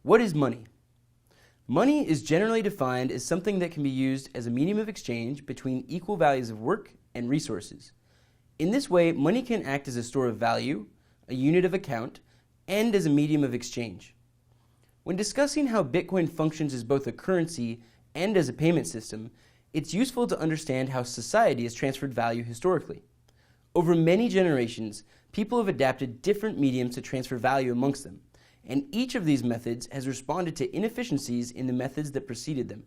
What is money? Money is generally defined as something that can be used as a medium of exchange between equal values of work and resources. In this way, money can act as a store of value, a unit of account, and as a medium of exchange. When discussing how Bitcoin functions as both a currency and as a payment system, it's useful to understand how society has transferred value historically. Over many generations, people have adapted different mediums to transfer value amongst them, and each of these methods has responded to inefficiencies in the methods that preceded them.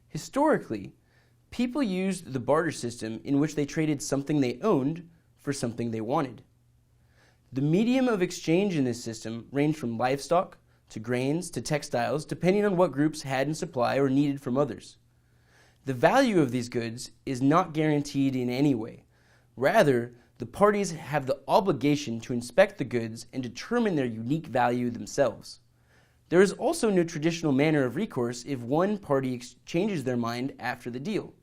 Historically, people used the barter system in which they traded something they owned for something they wanted. The medium of exchange in this system ranged from livestock to grains to textiles, depending on what groups had in supply or needed from others. The value of these goods is not guaranteed in any way. Rather, the parties have the obligation to inspect the goods and determine their unique value themselves. There is also no traditional manner of recourse if one party changes their mind after the deal.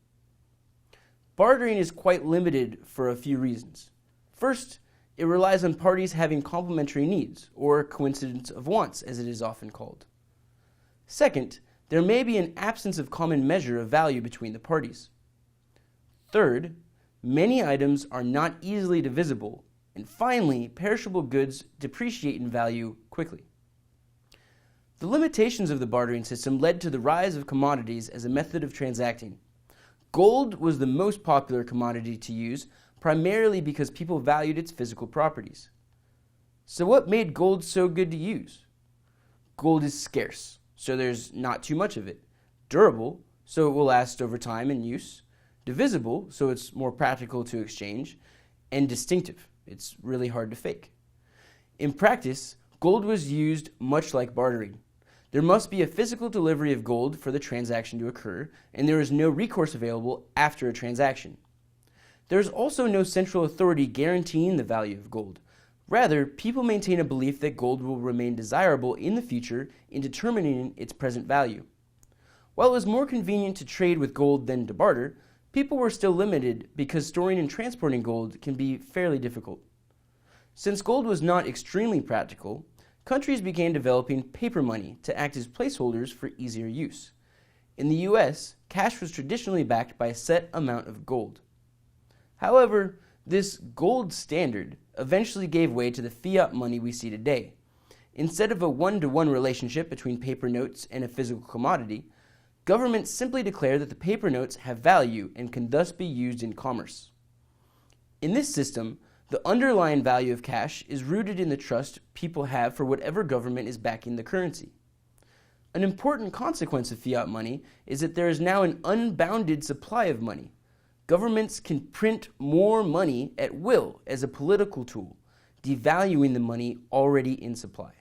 Bartering is quite limited for a few reasons. First, it relies on parties having complementary needs, or coincidence of wants, as it is often called. Second, there may be an absence of common measure of value between the parties. Third, many items are not easily divisible, and finally, perishable goods depreciate in value quickly. The limitations of the bartering system led to the rise of commodities as a method of transacting. Gold was the most popular commodity to use, primarily because people valued its physical properties. So what made gold so good to use? Gold is scarce, so there's not too much of it. Durable, so it will last over time in use. Divisible, so it's more practical to exchange. And distinctive, it's really hard to fake. In practice, gold was used much like bartering. There must be a physical delivery of gold for the transaction to occur, and there is no recourse available after a transaction. There is also no central authority guaranteeing the value of gold. Rather, people maintain a belief that gold will remain desirable in the future in determining its present value. While it was more convenient to trade with gold than to barter, people were still limited because storing and transporting gold can be fairly difficult. Since gold was not extremely practical, countries began developing paper money to act as placeholders for easier use. In the US, cash was traditionally backed by a set amount of gold. However, this gold standard eventually gave way to the fiat money we see today. Instead of a one-to-one relationship between paper notes and a physical commodity, governments simply declare that the paper notes have value and can thus be used in commerce. In this system, the underlying value of cash is rooted in the trust people have for whatever government is backing the currency. An important consequence of fiat money is that there is now an unbounded supply of money. Governments can print more money at will as a political tool, devaluing the money already in supply.